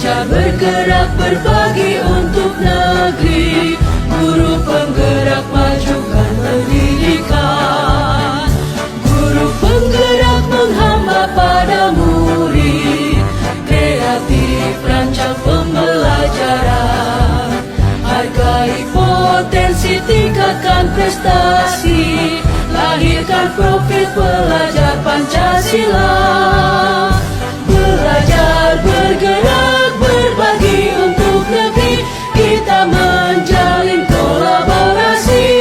Belajar bergerak berbagi untuk negeri, guru penggerak majukan pendidikan, guru penggerak menghamba pada murid, kreatif rancang pembelajaran, hargai potensi tingkatkan prestasi, lahirkan profil pelajar Pancasila. Belajar bergerak berbagi untuk negeri, kita menjalin kolaborasi.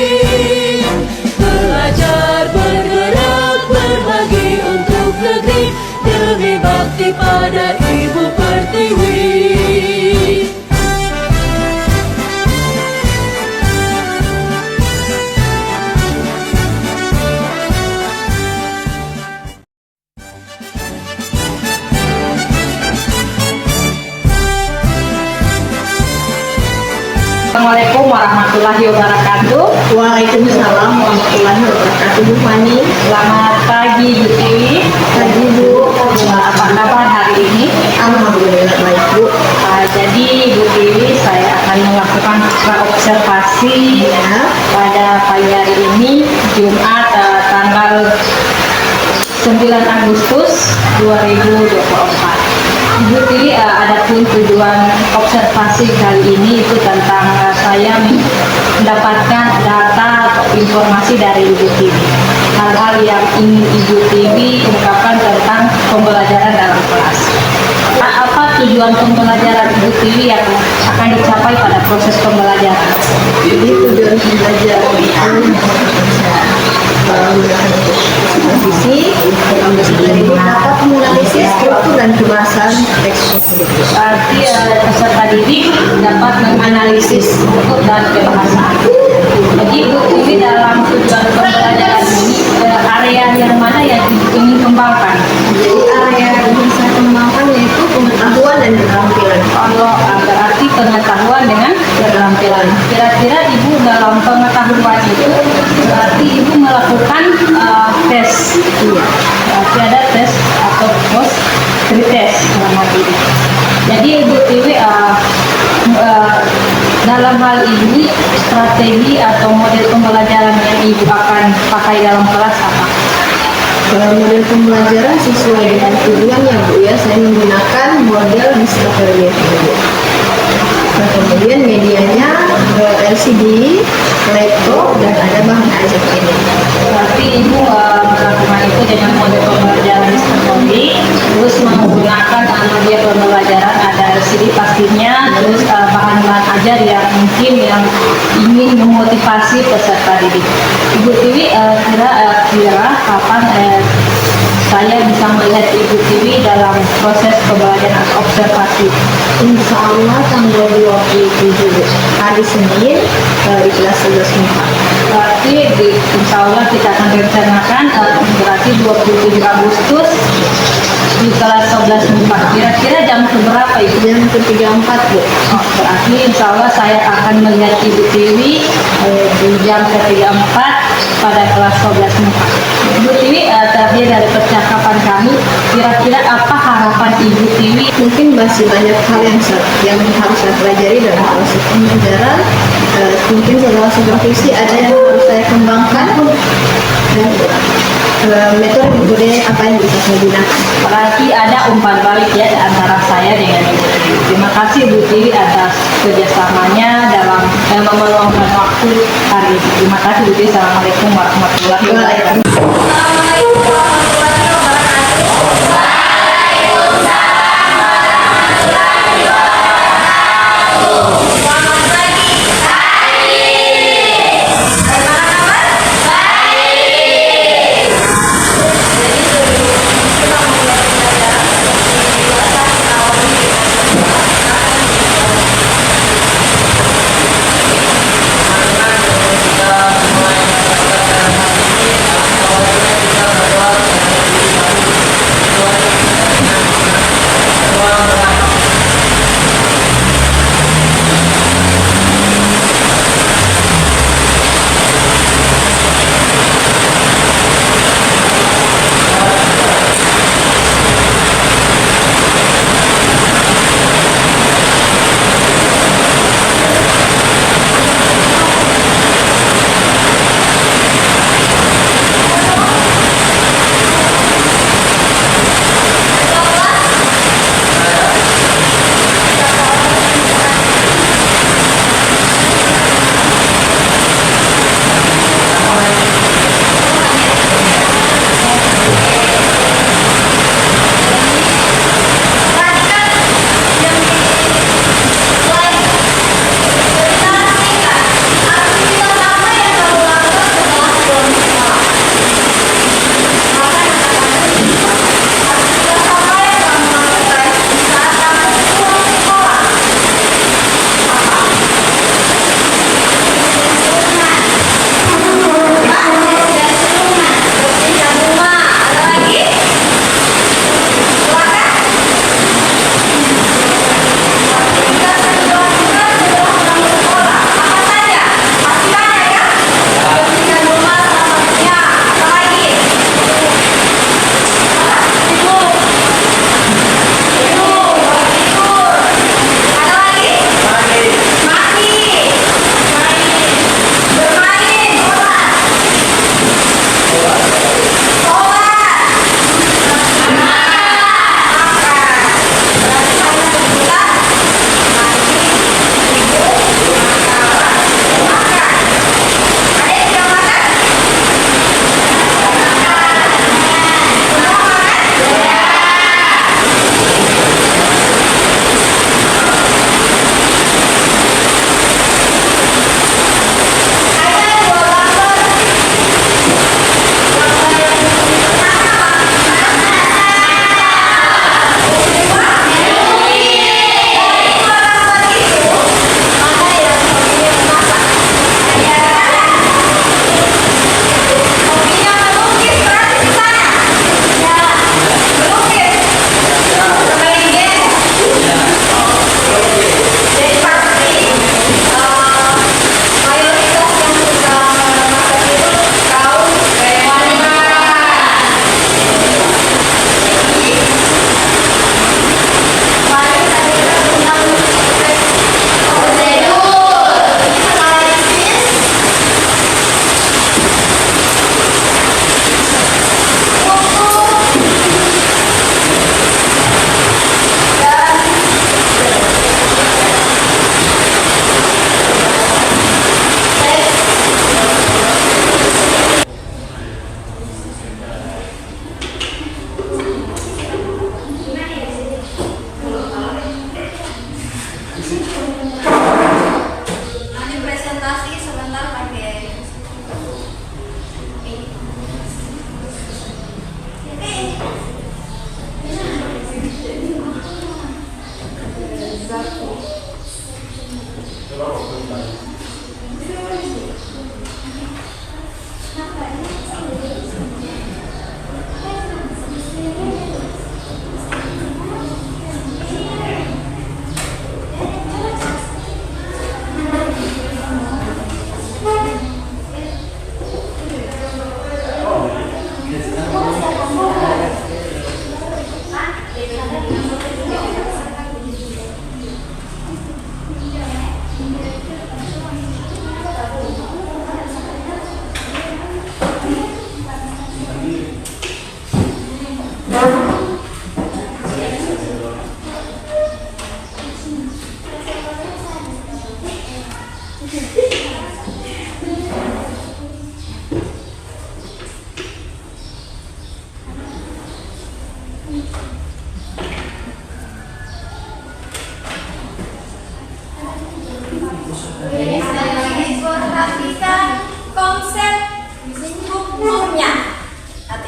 Belajar bergerak berbagi untuk negeri, demi bakti pada Ibu Pertiwi. Assalamualaikum warahmatullahi wabarakatuh. Waalaikumsalam warahmatullahi wabarakatuh. Bu Fani, Selamat pagi Bu Tiwi. pagi Bu. Apa kabar hari ini? Alhamdulillah baik Bu. Jadi Bu Tiwi, saya akan melakukan observasi pada pagi hari ini, Jumat tanggal 9 Agustus 2024. Ibu Tiwi, adapun tujuan observasi kali ini itu tentang saya mendapatkan data atau informasi dari Ibu Tiwi. Hal-hal yang ingin Ibu Tiwi ungkapkan tentang pembelajaran dalam kelas. Apa tujuan pembelajaran Ibu Tiwi yang akan dicapai pada proses pembelajaran? Jadi tujuan pembelajaran itu posisi ini dapat menganalisis struktur dan kemasan teks tersebut. Berarti peserta didik dapat menganalisis struktur dan kebahasaan. Jadi Bu Tiwi dalam tujuan pembelajaran ini area yang mana yang ingin kembangkan? Jadi area yang ingin saya kembangkan yaitu pengetahuan dan keterampilan. Kalau berarti pengetahuan dengan keterampilan. Kira-kira Ibu dalam pengetahuan itu berarti Ibu melakukan tes. Iya. Berarti ada tes atau post pretest dalam hal ini. Jadi Ibu Tiwi dalam hal ini strategi atau model pembelajaran yang Ibu akan pakai dalam kelas apa? Kalau model pembelajaran sesuai dengan tujuannya Bu ya, saya menggunakan model discovery method. Nah, kemudian medianya LCD, laptop, dan ada bahan ajar lainnya. Berarti Ibu melakukan itu dengan model pembelajaran discovery, terus menggunakan media pembelajaran ada LCD pastinya, terus bahan-bahan ajar yang mungkin yang ingin memotivasi peserta didik. Ibu Tiwi, kira-kira kapan saya bisa melihat Ibu Tiwi dalam proses pembelajaran atau observasi? Insya Allah tanggal 27 hari Senin di kelas 11 MIPA. Berarti insya Allah kita akan rencanakan berarti 27 Agustus di kelas 11 MIPA. Kira-kira jam berapa Ibu? Jam ke-34 Bu. Berarti insya Allah saya akan melihat Ibu Tiwi di jam ke-34 pada kelas 11 MIPA. Ibu Tiwi, terakhir dari percakapan kami, kira-kira apa harapan Ibu Tiwi? Mungkin masih banyak hal yang harus saya pelajari dalam proses pembelajaran. Mungkin setelah supervisi ada yang harus saya kembangkan. Dan metode apa yang bisa saya gunakan. Berarti ada umpan balik ya antara saya dengan Ibu Tiwi. Terima kasih Ibu Tiwi atas kerjasamanya dalam meluangkan waktu hari ini. Terima kasih Ibu Tiwi. Assalamualaikum warahmatullahi wabarakatuh.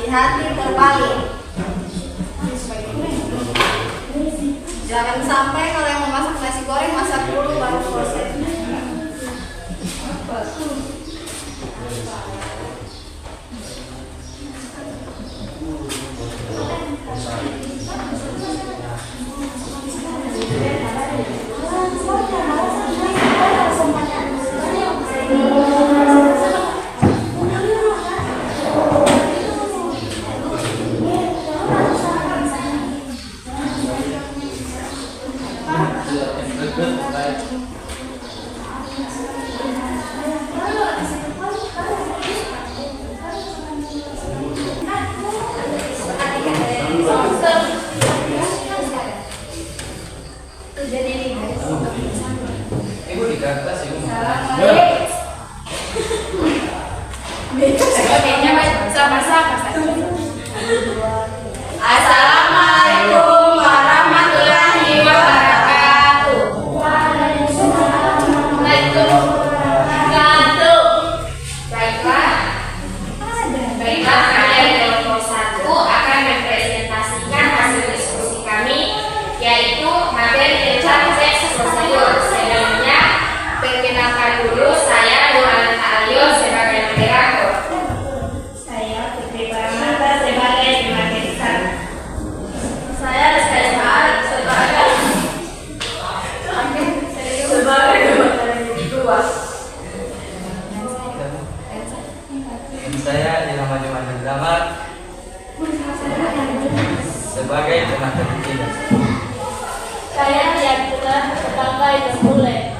hati-hati terbalik. Jangan sampai kalau yang memasak nasi goreng masak dulu baru proses. Ibu di atas ibu. Assalamualaikum warahmatullahi wabarakatuh. Baiklah, kalian kelompok 1 akan mempresentasikan hasil diskusi kami, yaitu materi tentang seks prosedur. Sebelumnya, perkenalkan dulu saya Nurhaliza Alio sebagai moderator. Saya Putri Paramata sebagai pemateri 1. Saya Rizka Ismail sebagai pemateri 2. Saya Ilham Jumanil Damar sebagai pemateri 3. Saya Diantara sebagai pemulai.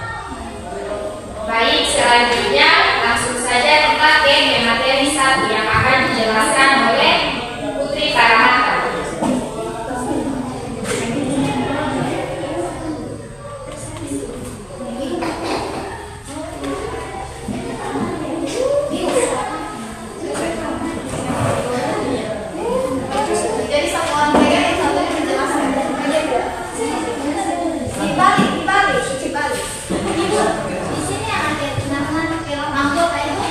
Baik, selanjutnya langsung saja kita ke materi 1 yang akan dijelaskan oleh Putri Paramata. Jadi satu orang pegang yang satu yang menjelaskan. Dibalik. Di sini ada nama film anggota itu.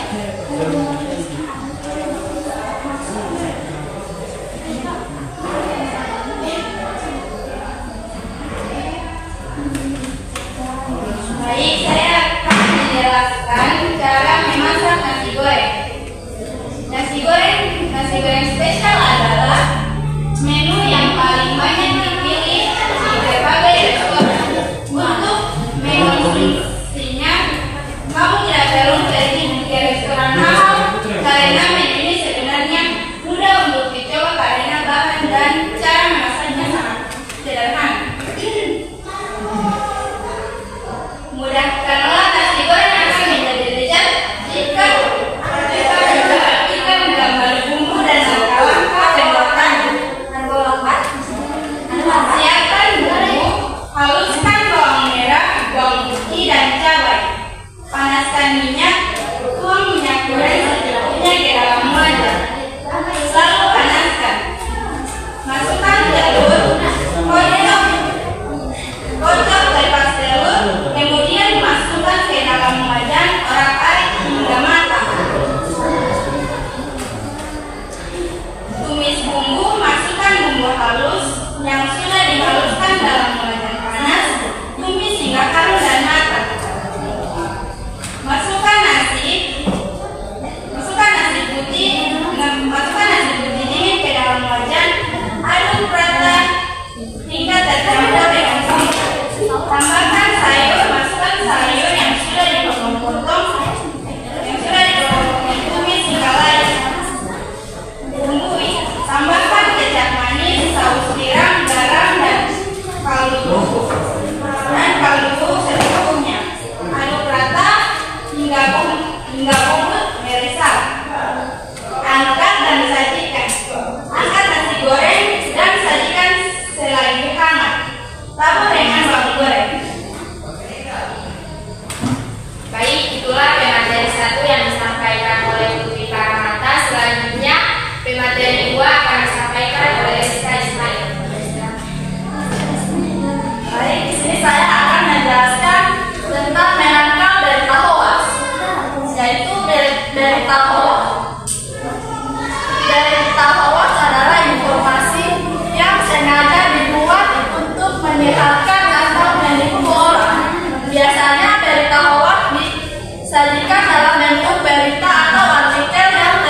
menyesatkan atau menipu orang. Biasanya berita hoax disajikan dalam bentuk berita atau artikel yang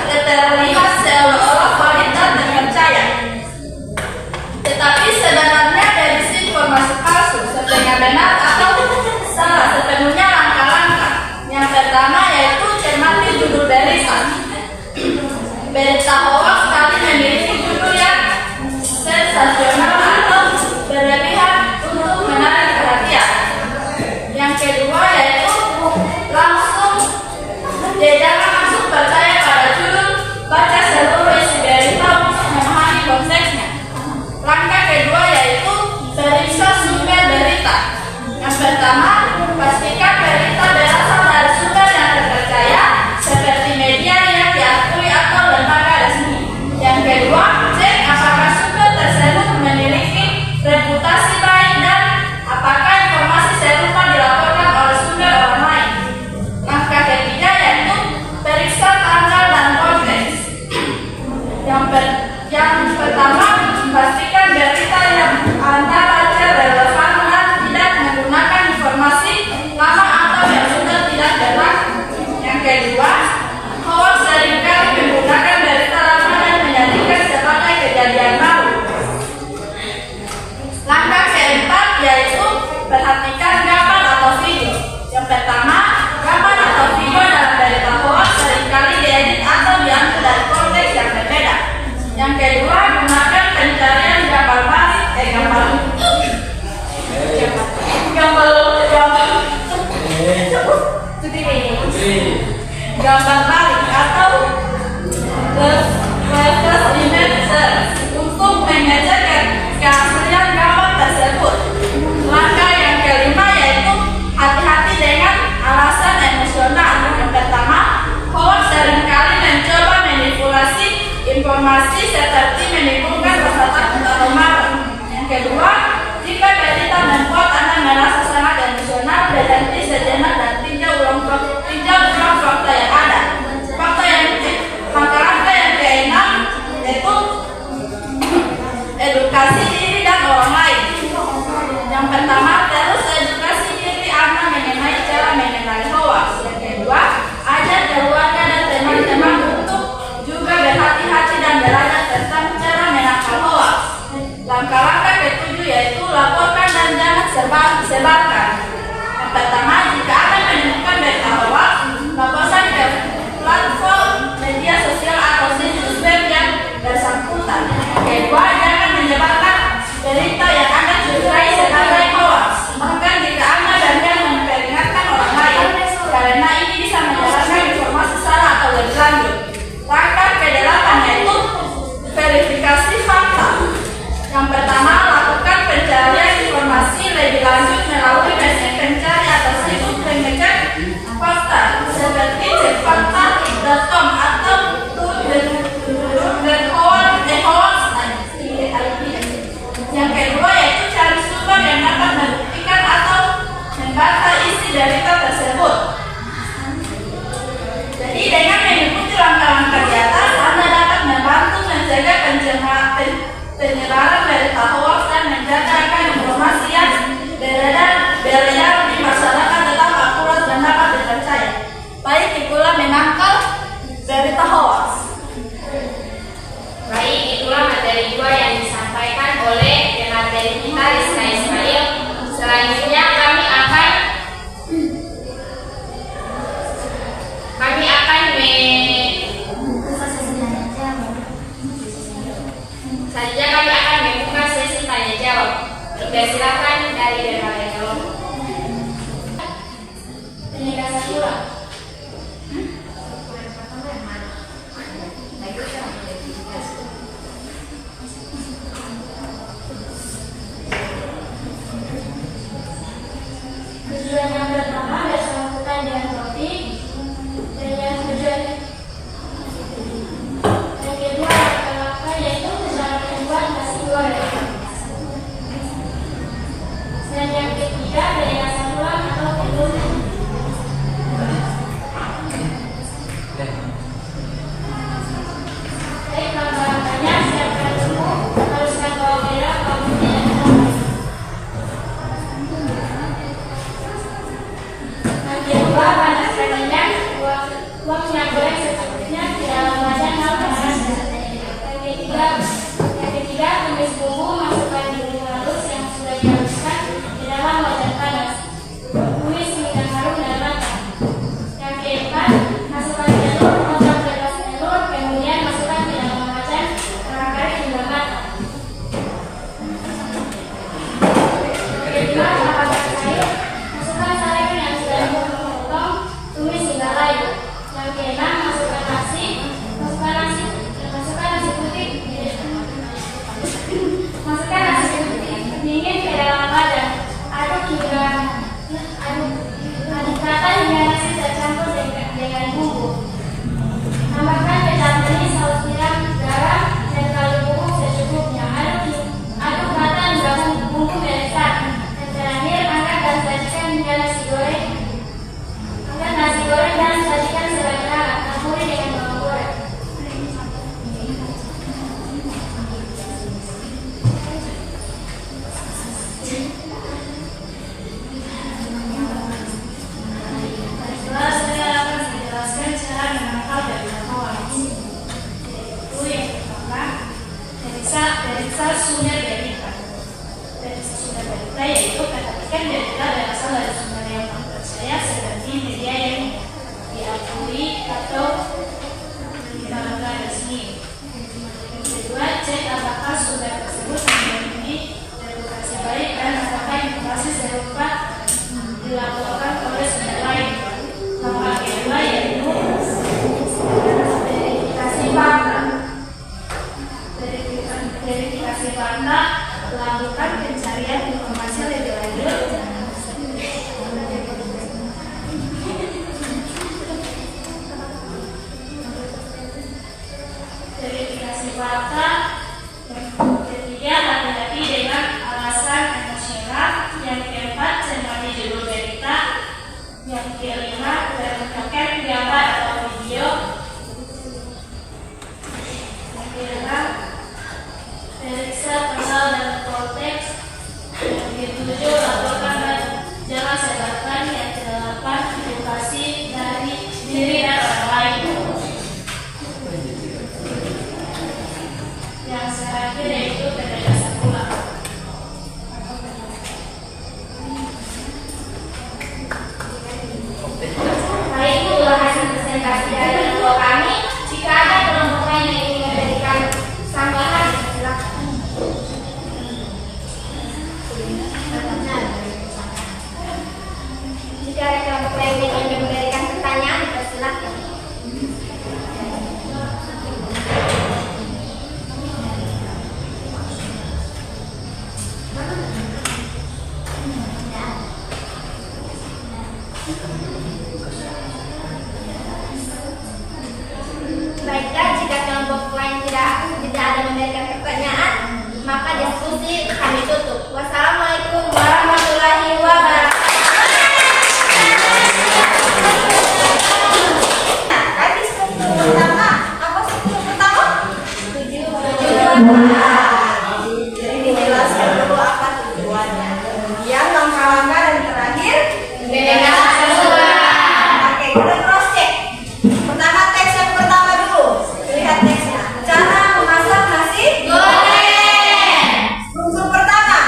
terlihat seolah-olah valid dan terpercaya. Tetapi sebenarnya berisi informasi palsu, setengah benar atau salah, sepenuhnya langkah-langkah. Yang pertama yaitu cermati judul berita. Berita hoax kali memiliki judul yang sensasional atau berlebihan untuk menarik perhatian. Yang kedua yaitu jangan langsung percaya pada judul, baca seluruh isi berita untuk memahami konteksnya. Langkah kedua yaitu periksa sumber berita. Yang pertama, pastikan berita berasal dari sumber yang terpercaya seperti media yang diakui atau lembaga resmi. Yang kedua, cek apakah sumber tersebut memiliki reputasi baik dan apakah informasi serupa dilaporkan oleh sumber orang lain. Langkah ketiga yaitu periksa tanggal dan konteks. Yang pertama, pastikan berita yang Anda baca relevan dan tidak menggunakan informasi lama atau yang sudah tidak berlaku. Yang kedua, hoax seringkali menggunakan berita lama dan menjadikan sebagai kejadian baru. Langkah keempat yaitu perhatikan gambar atau video. Yang pertama, gambar atau video dalam berita hoax seringkali diedit atau diambil dari konteks yang berbeda. Yang kedua, gunakan pencarian gambar balik, gambar balik atau reverse image search untuk mengecek keaslian gambar tersebut. Langkah yang kelima yaitu hati-hati dengan alasan emosional. Yang pertama, hoax seringkali mencoba manipulasi informasi seperti menimbulkan rasa takut atau marah. Yang kedua, jika berita membuat Anda merasa sangat emosional, berhenti sejenak dan tinjau ulang fakta yang ada. Langkah yang keenam yaitu edukasi diri dan orang lain. Yang pertama, terus edukasi diri Anda mengenai cara mengenali hoax. Yang kedua, ajar keluarga dan teman-teman untuk juga berhati-hati dan belajar tentang cara menangkal hoax. Langkah-langkah ketujuh yaitu laporkan dan jangan sebarkan. Yang pertama, jika Anda menemukan berita hoax, laporkan ke platform media sosial atau situs web yang bersangkutan. Yang kedua, jangan menyebarkan berita yang Anda curigai sebagai hoax, bahkan jika Anda benar memperingatkan orang lain, karena ini bisa menyebarkan informasi salah atau lebih lanjut. Langkah ke-8 yaitu verifikasi fakta. Yang pertama, lakukan pencarian informasi lebih lanjut melalui mesin pencari atau situs pengecek fakta seperti cekfakta.com atau Yang kedua yaitu cari sumber yang dapat membuktikan atau membantah isi berita tersebut. Jadi dengan mengikuti langkah-langkah di atas, Anda dapat membantu mencegah penyebaran berita hoax dan menjaga agar informasi yang beredar di masyarakat tetap akurat dan dapat dipercaya. Baik, itulah menangkal berita hoax. Baik, itulah materi 2 yang disampaikan oleh pemateri kita Rizka Ismail. Selanjutnya kami akan membuka sesi tanya jawab. Silakan dari berbagai kelompok. Penyelesaian kurang. Tujuan yang pertama bersangkutan dengan topik, dan yang kedua langkah yaitu cara membuat nasi goreng. Dan yang komunikasi fakta. Yang ketiga, hati-hati dengan alasan emosional. Yang keempat, cermati judul berita. Yang kelima, perhatikan gambar atau video. Yang keenam, periksa pasal dan konteks. Yang ketujuh, laporkan dan jangan sebarkan. Yang kedelapan, edukasi dari diri dan orang lain. Yang terakhir yaitu penjelasan ulang. Baik, itulah hasil presentasi dari ketua kami. Jika ada kelompok lain yang ingin memberikan tambahan, silakan. Jika ada kelompok lain yang ingin memberikan pertanyaan, silakan. Baiklah, jika kelompok lain tidak ada memberikan pertanyaan, maka diskusi kami tutup. Wassalamualaikum warahmatullahi wabarakatuh. Tadi struktur pertama, apa struktur pertama? Tujuan. Jadi dijelaskan dulu apa tujuannya. Kemudian langkah-langkah dan terakhir Oke, kita cross check. Pertama teks yang pertama dulu. Lihat teksnya. Cara memasak nasi goreng. Struktur pertama.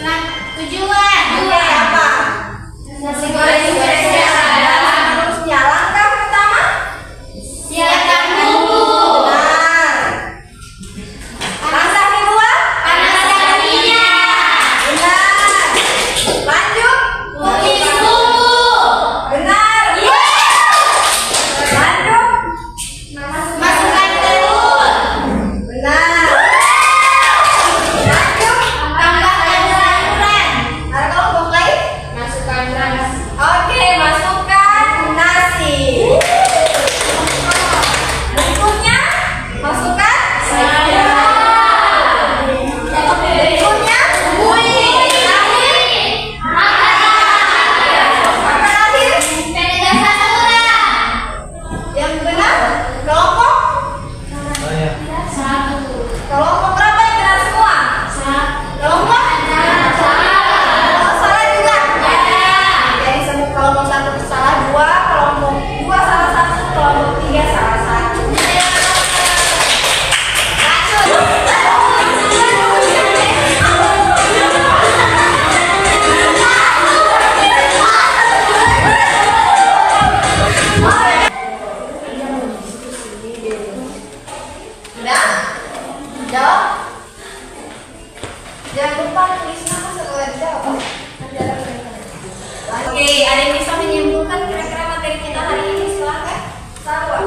Nah, tujuan. Oke, apa? Nasi goreng spesial. Harusnya langkah pertama. Siapkan bumbu. Benar. Langkah kedua. Panaskan minyak. Benar. Lanjut. Tumis bumbu. Benar. Lanjut. Masukkan telur. Benar. Lanjut. Tambahkan sayuran. Ada kelompok lain? Masukkan beras. Oke, masukkan nasi. Berikutnya, masukkan sayuran. Berikutnya, kunyit. Apa terakhir? Penegasan ulang. Yang benar, kelompok. Saya. Kelompok berapa yang benar semua? Kelompok? Kelompok salah juga? Jadi semua kelompok satu salah dua, kelompok dua salah satu, kelompok tiga salah satu. Udah? Jawab? Jangan lupa tulis nama setelah dijawab. Oke, ada yang bisa menyimpulkan kira-kira materi kita hari ini? Silakan. Sarwa.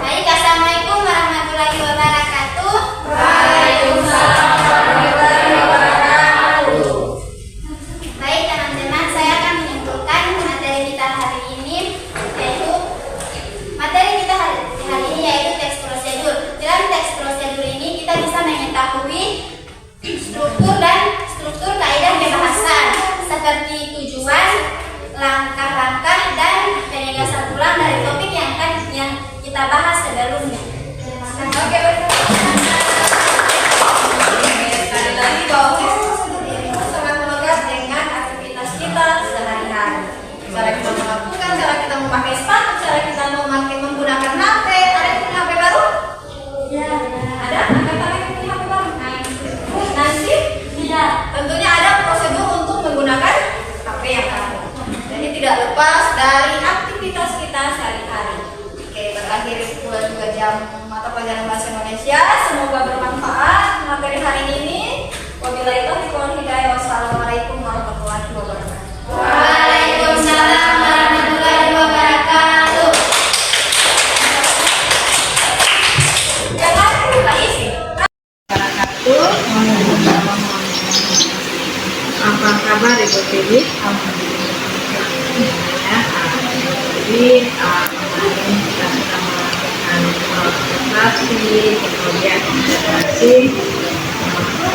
Baik, assalamualaikum warahmatullahi wabarakatuh. Waalaikumsalam warahmatullahi wabarakatuh. Baik teman-teman, saya akan menyimpulkan materi kita hari ini, yaitu teks prosedur. Dalam teks prosedur ini kita bisa mengetahui struktur kaidah pembahasan seperti tujuan, langkah-langkah dan penegasan ulang dari topik yang kita bahas sebelumnya. Oke, betul. Sekali lagi bahwa teks prosedur ini sangat melekat dengan aktivitas kita sehari-hari. Cara kita melakukan, cara kita memakai sepatu, cara kita menggunakan HP. Ada yang punya HP baru? Ya. Ada? Angkat tangan yang punya HP baru? Nanti? Tidak. Tentunya ada prosedur untuk menggunakan HP yang ada. Jadi tidak lepas dari aktivitas kita sehari-hari. Oke, berakhir pula juga jam mata pelajaran bahasa Indonesia kemudian observasi.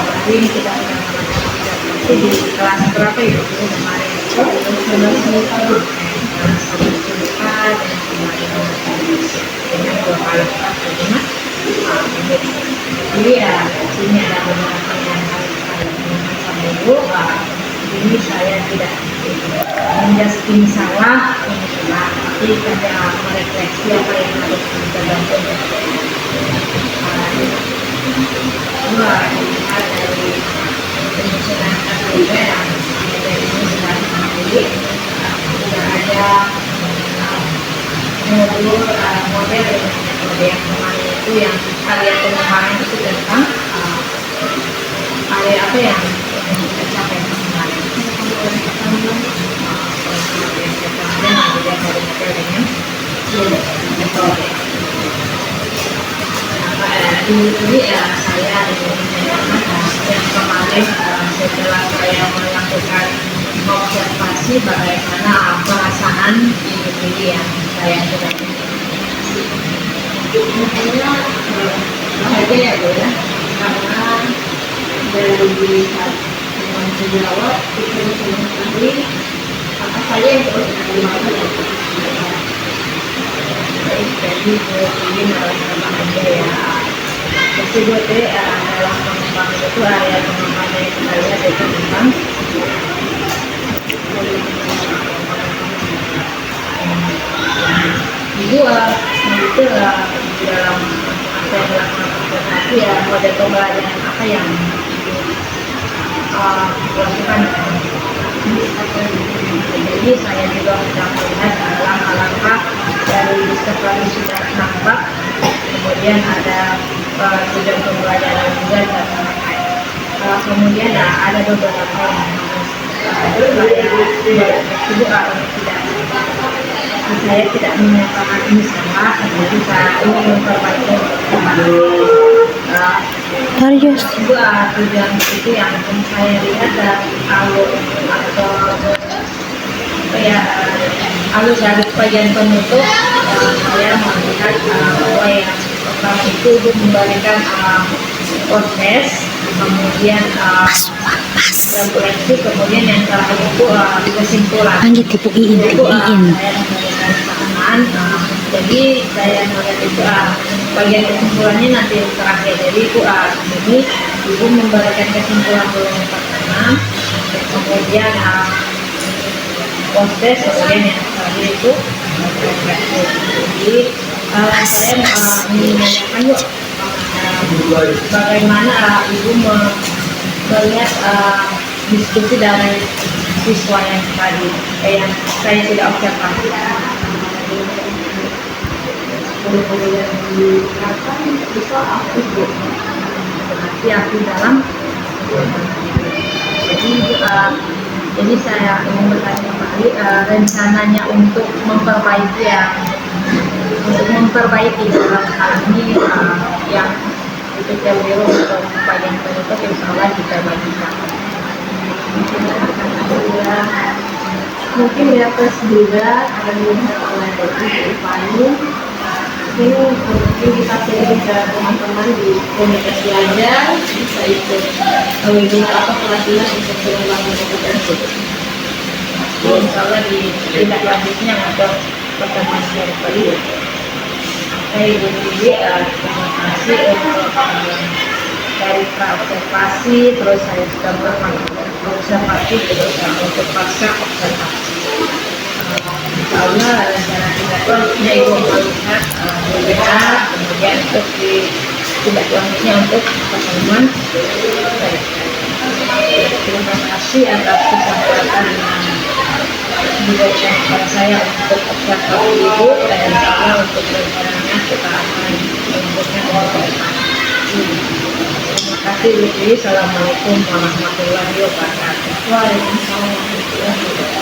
Hari ini kita sudah melakukan observasi di kelas berapa ya? Kemarin itu kelas 4 dan kemarin dengan 2 kali menit. Jadi ya sini ada beberapa yang harus saya temukan dulu. Ini saya tidak menjudging salah, tapi saya merefleksi apa yang harus kita bantu. Dua, dilihat dari penyusunan KTP yang dari ini sudah dimulai. Sudah ada model yang kemarin itu yang area pengembangan itu tentang area apa yang kita capai kemarin. Ini ya saya yang kemarin setelah saya melakukan observasi bagaimana perasaan ini yang saya sudah bahagia ya Bu ya, karena dari teman sejawat kita bisa mengetahui apa saja yang perlu kita lakukan. Jadi ini adalah bahagia ya. Tersebut dalam pengembangan itu area pengembangan yang kita lihat itu tentang itu itu dalam apa yang dilakukan observasi ya, model pembelajaran apa yang dilakukan. Jadi saya juga sudah melihat langkah-langkah dari seperti sudah nampak, kemudian ada tujuan pembelajaran juga kemudian ada beberapa saya tidak menyatakan ini salah, tapi saya ingin memperbaiki tujuan itu yang saya lihat dari alur atau alur dari bagian penutup. Saya melihat bahwa yang pertama itu memberikan proses, kemudian refleksi, kemudian yang terakhir itu kesimpulan. Tipu iin. Jadi saya melihat itu bagian kesimpulannya nanti yang terakhir. Jadi itu ini ibu memberikan kesimpulan dulu yang pertama, kemudian proses, kemudian yang terakhir itu refleksi. Jadi saya ingin menanyakan yuk bagaimana ibu melihat diskusi dari siswa yang tadi yang saya sudah observasi. Guru-guru yang dikatakan siswa aktif Bu, berarti aktif dalam. Jadi saya ingin bertanya kembali rencananya untuk memperbaiki dalam hal ini yang itu teori untuk bagian penutup insya Allah kita bagikan. Mungkin di atas juga akan dilihat oleh Ibu. Ini mungkin kita sharing ke teman-teman di komunitas belajar, bisa ikut webinar atau pelatihan untuk pengembangan kompetensi. Insya Allah di tindak lanjutnya untuk pertemuan seperti itu. Saya Ibu Dwi, terima kasih untuk dari observasi, terus saya sudah observasi, terus untuk pasca observasi. Insya Allah rencana tindak lanjutnya Ibu melihat webinar, kemudian untuk di tindak lanjutnya untuk pertemuan. Terima kasih atas kesempatan diberikan kepada saya untuk observasi Ibu, dan insya Allah untuk rencananya kita akan menyebutkan untuk terima kasih Ibu. Assalamualaikum warahmatullahi wabarakatuh. Waalaikumsalam warahmatullahi wabarakatuh.